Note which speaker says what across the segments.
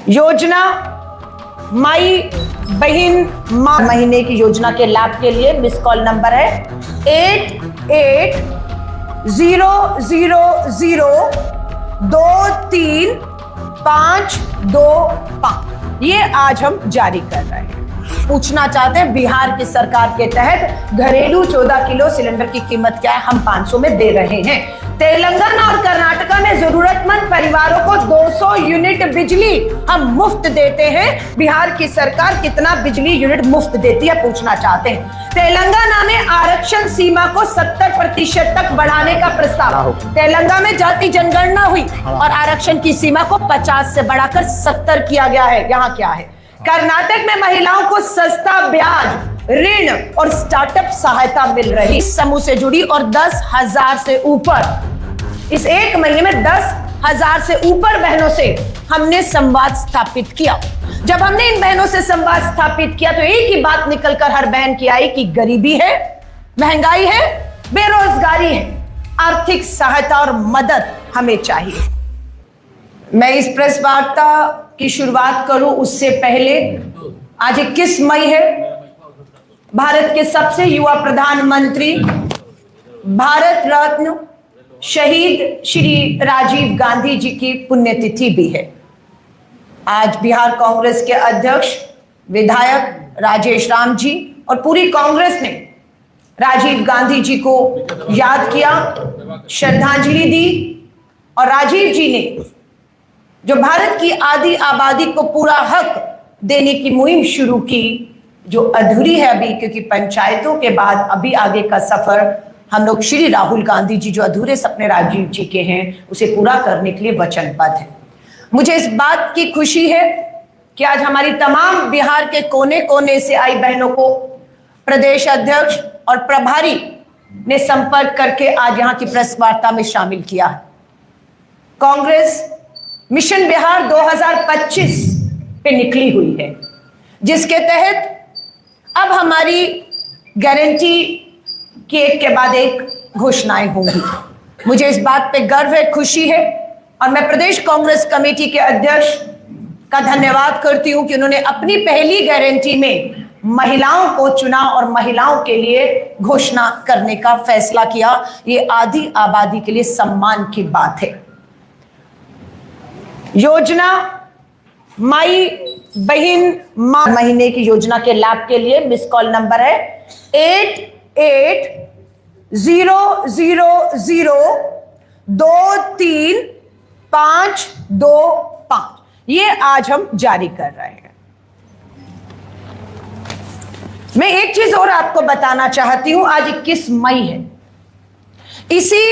Speaker 1: योजना माई बहन माँ महीने की योजना के लाभ के लिए मिस कॉल नंबर है 8800023525। ये आज हम जारी कर रहे हैं। पूछना चाहते हैं बिहार की सरकार के तहत घरेलू 14 किलो सिलेंडर की कीमत क्या है? हम 500 में दे रहे हैं। तेलंगाना और कर्नाटका में जरूरतमंद परिवारों को 200 यूनिट बिजली हम मुफ्त देते हैं। बिहार की सरकार कितना बिजली यूनिट मुफ्त देती है पूछना चाहते हैं। तेलंगाना में आरक्षण सीमा को 70% तक बढ़ाने का प्रस्ताव। तेलंगाना में जाति जनगणना हुई और आरक्षण की सीमा को 50 से बढ़ाकर 70 किया गया है। यहाँ क्या है? कर्नाटक में महिलाओं को सस्ता ब्याज ऋण और स्टार्टअप सहायता मिल रही। इस समूह से जुड़ी और 10,000 से ऊपर, इस एक महीने में 10,000 से ऊपर बहनों से हमने संवाद स्थापित किया। जब हमने इन बहनों से संवाद स्थापित किया तो एक ही बात निकलकर हर बहन की आई कि गरीबी है, महंगाई है, बेरोजगारी है, आर्थिक सहायता और मदद हमें चाहिए। मैं इस प्रेस वार्ता की शुरुआत करूं उससे पहले आज 21 मई है। भारत के सबसे युवा प्रधानमंत्री, भारत रत्न शहीद श्री राजीव गांधी जी की पुण्यतिथि भी है। आज बिहार कांग्रेस के अध्यक्ष विधायक राजेश राम जी और पूरी कांग्रेस ने राजीव गांधी जी को याद किया, श्रद्धांजलि दी और राजीव जी ने जो भारत की आधी आबादी को पूरा हक देने की मुहिम शुरू की, जो अधूरी है अभी, क्योंकि पंचायतों के बाद अभी आगे का सफर हम लोग श्री राहुल गांधी जी जो अधूरे सपने राजीव जी के हैं उसे पूरा करने के लिए वचनबद्ध है। मुझे इस बात की खुशी है कि आज हमारी तमाम बिहार के कोने कोने से आई बहनों को प्रदेश अध्यक्ष और प्रभारी ने संपर्क करके आज यहाँ की प्रेस वार्ता में शामिल किया है। कांग्रेस मिशन बिहार 2025 पे निकली हुई है, जिसके तहत अब हमारी गारंटी की एक के बाद एक घोषणाएं होंगी। मुझे इस बात पे गर्व है, खुशी है और मैं प्रदेश कांग्रेस कमेटी के अध्यक्ष का धन्यवाद करती हूं कि उन्होंने अपनी पहली गारंटी में महिलाओं को चुना और महिलाओं के लिए घोषणा करने का फैसला किया। ये आधी आबादी के लिए सम्मान की बात है। योजना माई बहन माँ महीने की योजना के लाभ के लिए मिस कॉल नंबर है 8800023525। ये आज हम जारी कर रहे हैं। मैं एक चीज और आपको बताना चाहती हूं। आज 21 मई है। इसी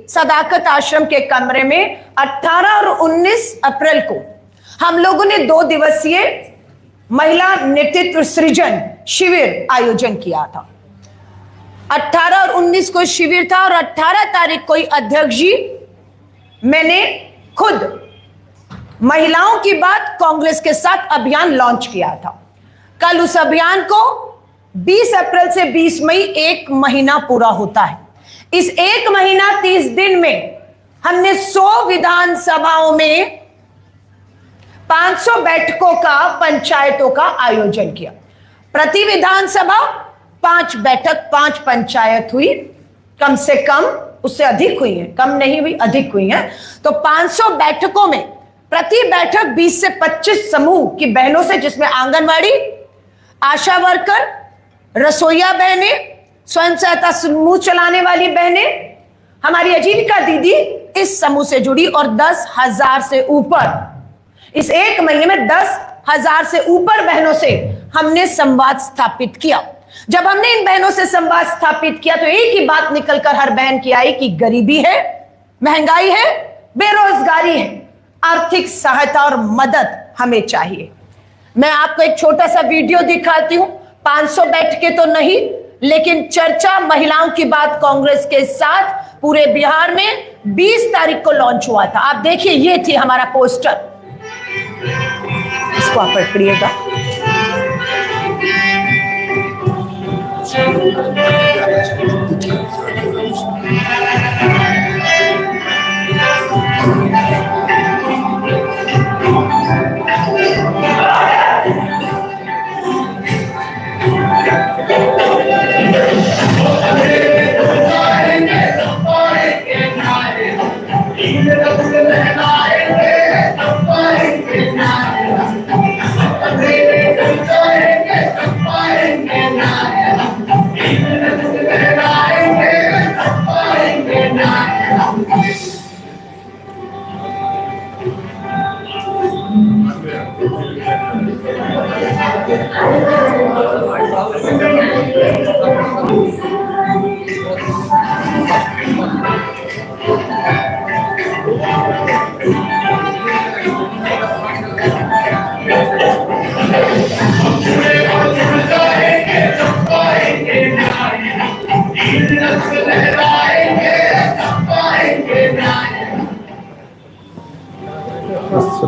Speaker 1: सदाकत आश्रम के कमरे में 18 और 19 अप्रैल को हम लोगों ने 2 दिवसीय महिला नेतृत्व सृजन शिविर आयोजन किया था। 18 और 19 को शिविर था और 18 तारीख को ही अध्यक्ष जी मैंने खुद महिलाओं की बात कांग्रेस के साथ अभियान लॉन्च किया था। कल उस अभियान को 20 अप्रैल से 20 मई 1 महीना पूरा होता है। इस 1 महीना 30 दिन में हमने 100 विधानसभाओं में 500 बैठकों का पंचायतों का आयोजन किया। प्रति विधानसभा 5 बैठक 5 पंचायत हुई, कम से कम, उससे अधिक हुई है, कम नहीं हुई, अधिक हुई है। तो 500 बैठकों में प्रति बैठक 20 से 25 समूह की बहनों से, जिसमें आंगनवाड़ी, आशा वर्कर, रसोईया बहनें, स्वयं सहायता समूह चलाने वाली बहनें, हमारी आजीविका दीदी इस समूह से जुड़ी और 10,000 से ऊपर, इस एक महीने में 10,000 से ऊपर बहनों से हमने संवाद स्थापित किया। जब हमने इन बहनों से संवाद स्थापित किया तो एक ही बात निकलकर हर बहन की आई कि गरीबी है, महंगाई है, बेरोजगारी है, आर्थिक सहायता और मदद हमें चाहिए। मैं आपको एक छोटा सा वीडियो दिखाती हूं। 500 बैठकें तो नहीं, लेकिन चर्चा महिलाओं की बात कांग्रेस के साथ पूरे बिहार में 20 तारीख को लॉन्च हुआ था। आप देखिए, ये थी हमारा पोस्टर। इसको आप पकड़िएगा।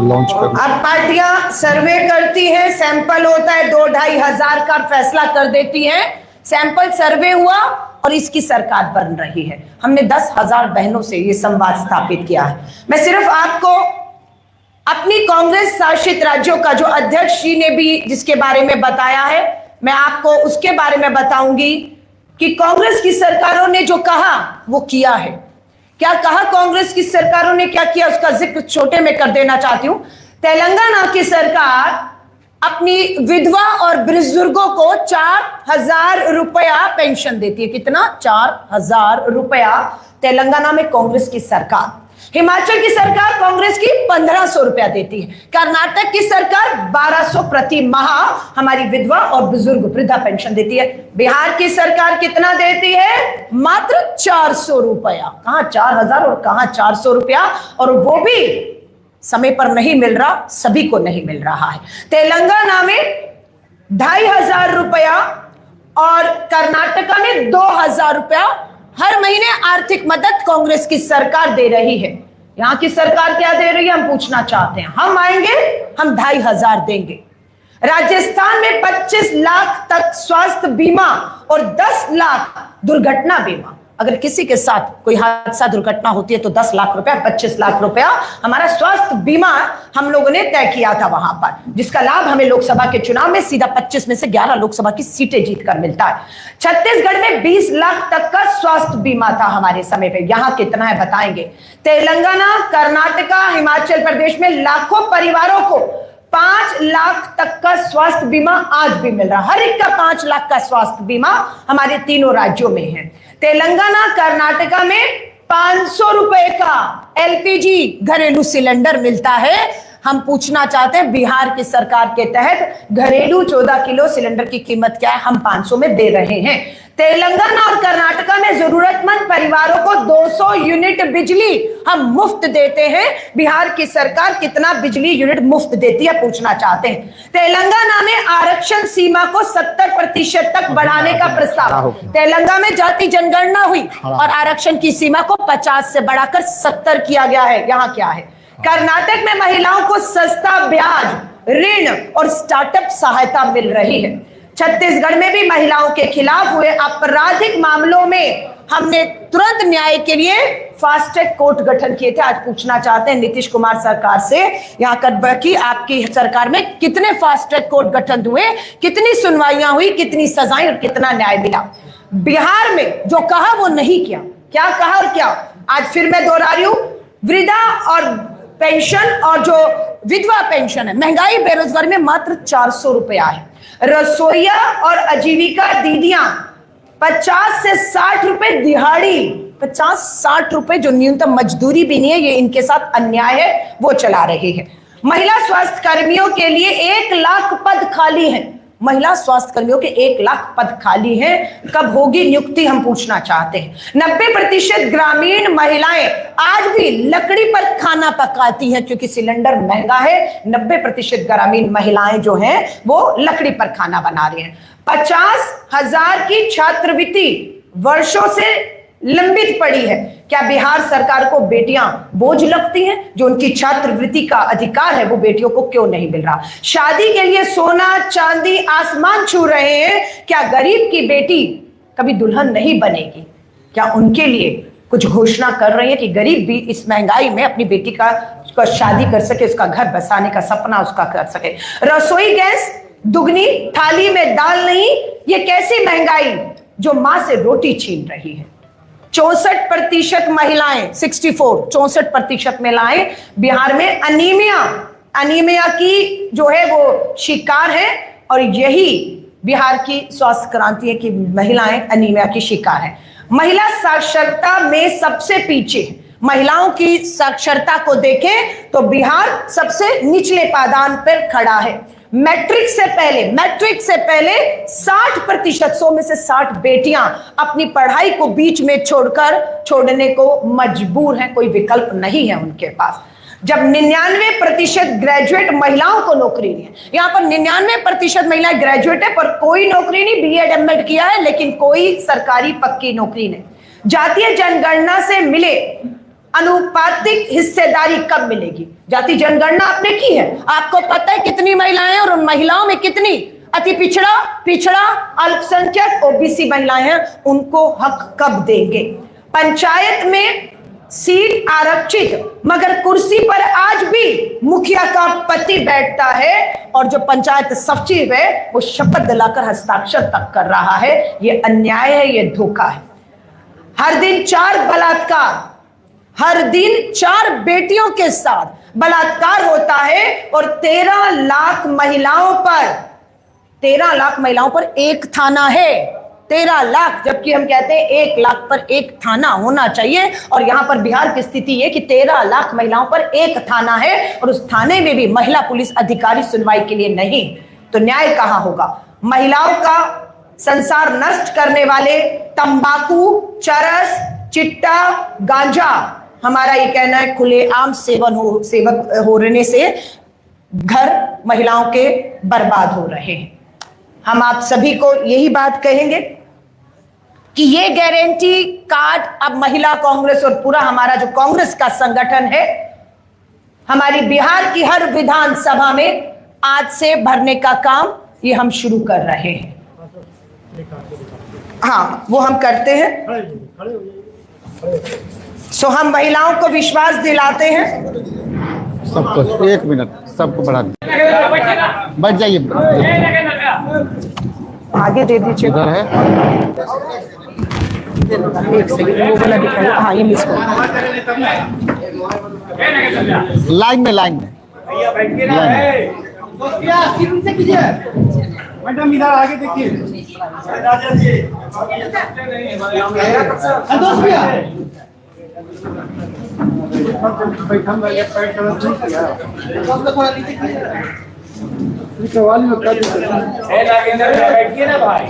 Speaker 2: लॉन्च कर।
Speaker 1: अब पार्टियां सर्वे करती हैं, सैंपल होता है 2-2.5 हजार का, फैसला कर देती हैं। सैंपल सर्वे हुआ और इसकी सरकार बन रही है। हमने 10,000 बहनों से ये संवाद स्थापित किया है। मैं सिर्फ आपको अपनी कांग्रेस शासित राज्यों का जो अध्यक्ष जी ने भी जिसके बारे में बताया है, मैं आपको उसके बारे में बताऊंगी कि कांग्रेस की सरकारों ने जो कहा वो किया है। क्या कहा कांग्रेस की सरकारों ने, क्या किया, उसका जिक्र छोटे में कर देना चाहती हूं। तेलंगाना की सरकार अपनी विधवा और बुजुर्गों को 4,000 रुपया पेंशन देती है। कितना? 4,000 रुपया तेलंगाना में कांग्रेस की सरकार। हिमाचल की सरकार कांग्रेस की 1,500 रुपया देती है। कर्नाटक की सरकार 1,200 प्रति माह हमारी विधवा और बुजुर्ग वृद्धा पेंशन देती है। बिहार की सरकार कितना देती है? मात्र 400 रुपया। कहां 4,000 और कहां 400 रुपया, और वो भी समय पर नहीं मिल रहा, सभी को नहीं मिल रहा है। तेलंगाना में 2,500 रुपया और कर्नाटका में 2,000 रुपया हर महीने आर्थिक मदद कांग्रेस की सरकार दे रही है। यहां की सरकार क्या दे रही है, हम पूछना चाहते हैं। हम आएंगे, हम 2,500 देंगे। राजस्थान में 25 लाख तक स्वास्थ्य बीमा और 10 लाख दुर्घटना बीमा। अगर किसी के साथ कोई हादसा दुर्घटना होती है तो 10 लाख रुपया, 25 लाख रुपया हमारा स्वास्थ्य बीमा हम लोगों ने तय किया था वहां पर, जिसका लाभ हमें लोकसभा के चुनाव में सीधा 25 में से 11 लोकसभा की सीटें जीतकर मिलता है। छत्तीसगढ़ में 20 लाख तक का स्वास्थ्य बीमा था हमारे समय पे। यहां कितना है बताएंगे। तेलंगाना, कर्नाटका, हिमाचल प्रदेश में लाखों परिवारों को 5 लाख तक का स्वास्थ्य बीमा आज भी मिल रहा है। हर एक का 5 लाख का स्वास्थ्य बीमा हमारे तीनों राज्यों में है। तेलंगाना, कर्नाटका में 500 रुपए का एलपीजी घरेलू सिलेंडर मिलता है। हम पूछना चाहते हैं बिहार की सरकार के तहत घरेलू 14 किलो सिलेंडर की कीमत क्या है, हम 500 में दे रहे हैं। तेलंगाना और कर्नाटका में जरूरतमंद परिवारों को 200 यूनिट बिजली हम मुफ्त देते हैं। बिहार की सरकार कितना बिजली यूनिट मुफ्त देती है पूछना चाहते हैं। तेलंगाना में आरक्षण सीमा को 70% तक बढ़ाने का प्रस्ताव। तेलंगाना में जाति जनगणना हुई और आरक्षण की सीमा को 50 से बढ़ाकर 70 किया गया है। यहां क्या है? कर्नाटक में महिलाओं को सस्ता ब्याज ऋण और स्टार्टअप सहायता मिल रही है। छत्तीसगढ़ में भी महिलाओं के खिलाफ हुए आपराधिक मामलों में हमने तुरंत न्याय के लिए फास्ट ट्रैक कोर्ट गठन किए थे। आज पूछना चाहते हैं नीतीश कुमार सरकार से, यहाँ कर की आपकी सरकार में कितने फास्ट ट्रैक कोर्ट गठन हुए, कितनी सुनवाइयां हुई, कितनी सजाएं और कितना न्याय मिला। बिहार में जो कहा वो नहीं किया। क्या कहा और क्या? आज फिर मैं दोहरा रही हूं, वृद्धा और पेंशन और जो विधवा पेंशन है, महंगाई बेरोजगारी में मात्र 400 रुपया है। रसोईया और आजीविका दीदियां 50 से 60 रुपए दिहाड़ी, 50-60 रुपए जो न्यूनतम मजदूरी भी नहीं है, ये इनके साथ अन्याय है, वो चला रही है। महिला स्वास्थ्य कर्मियों के लिए 1 लाख पद खाली हैं। महिला स्वास्थ्य कर्मियों के 1 लाख पद खाली हैं। कब होगी नियुक्ति, हम पूछना चाहते हैं। 90% ग्रामीण महिलाएं आज भी लकड़ी पर खाना पकाती हैं क्योंकि सिलेंडर महंगा है। 90% ग्रामीण महिलाएं जो हैं वो लकड़ी पर खाना बना रही हैं। 50,000 की छात्रवृत्ति वर्षों से लंबित पड़ी है। क्या बिहार सरकार को बेटियां बोझ लगती हैं? जो उनकी छात्रवृत्ति का अधिकार है वो बेटियों को क्यों नहीं मिल रहा? शादी के लिए सोना चांदी आसमान छू रहे हैं। क्या गरीब की बेटी कभी दुल्हन नहीं बनेगी? क्या उनके लिए कुछ घोषणा कर रही है कि गरीब भी इस महंगाई में अपनी बेटी का शादी कर सके, उसका घर बसाने का सपना उसका कर सके? रसोई गैस दुगनी, थाली में दाल नहीं, ये कैसी महंगाई जो मां से रोटी छीन रही है। 64% महिलाएं, 64% महिलाएं बिहार में अनीमिया की जो है वो शिकार है। और यही बिहार की स्वास्थ्य क्रांति है कि महिलाएं अनीमिया की शिकार है। महिला साक्षरता में सबसे पीछे है। महिलाओं की साक्षरता को देखें तो बिहार सबसे निचले पायदान पर खड़ा है। मैट्रिक से पहले 60% 100 में से 60 बेटियां अपनी पढ़ाई को बीच में छोड़ने को मजबूर हैं, कोई विकल्प नहीं है उनके पास। जब 99% ग्रेजुएट महिलाओं को नौकरी नहीं है, यहां पर 99% महिलाएं ग्रेजुएट है पर कोई नौकरी नहीं, बीएड एमएड किया है लेकिन कोई सरकारी पक्की नौकरी नहीं। जातीय जनगणना से मिले अनुपातिक हिस्सेदारी कब मिलेगी? जाति जनगणना आपने की है, आपको पता है कितनी महिलाएं हैं और उन महिलाओं में कितनी अति पिछड़ा अल्पसंख्यक ओबीसी महिलाएं हैं, उनको हक कब देंगे? पंचायत में सीट आरक्षित मगर कुर्सी पर आज भी मुखिया का पति बैठता है और जो पंचायत सचिव है वो शपथ दिलाकर हस्ताक्षर तक कर रहा है। ये अन्याय है, ये धोखा है। हर दिन 4 बलात्कार, हर दिन 4 बेटियों के साथ बलात्कार होता है और 13 लाख महिलाओं पर एक थाना है। 13 लाख, जबकि हम कहते हैं 1 लाख पर एक थाना होना चाहिए। और यहां पर बिहार की स्थिति है कि 13 लाख महिलाओं पर एक थाना है और उस थाने में भी महिला पुलिस अधिकारी सुनवाई के लिए नहीं। तो न्याय कहां होगा? महिलाओं का संसार नष्ट करने वाले तंबाकू, चरस, चिट्टा, गांजा, हमारा ये कहना है खुलेआम सेवक होने से घर महिलाओं के बर्बाद हो रहे हैं। हम आप सभी को यही बात कहेंगे कि ये गारंटी कार्ड अब महिला कांग्रेस और पूरा हमारा जो कांग्रेस का संगठन है, हमारी बिहार की हर विधानसभा में आज से भरने का काम ये हम शुरू कर रहे हैं। हाँ, वो हम करते हैं। सो हम महिलाओं को विश्वास दिलाते हैं।
Speaker 2: सबको 1 मिनट, सबको बढ़ा दीजिए, बैठ जाइए,
Speaker 1: आगे दे दीजिए।
Speaker 2: इधर है,
Speaker 1: 1 सेकंड, वो वाला दिखाइए। हाँ, ये मिस करो।
Speaker 2: लाइन में
Speaker 3: मैडम इधर आगे देखिए। बैठिए ना भाई,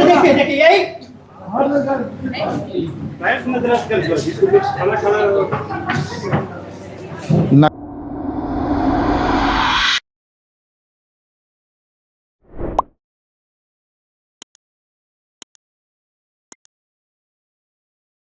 Speaker 3: देखिए यही
Speaker 2: ना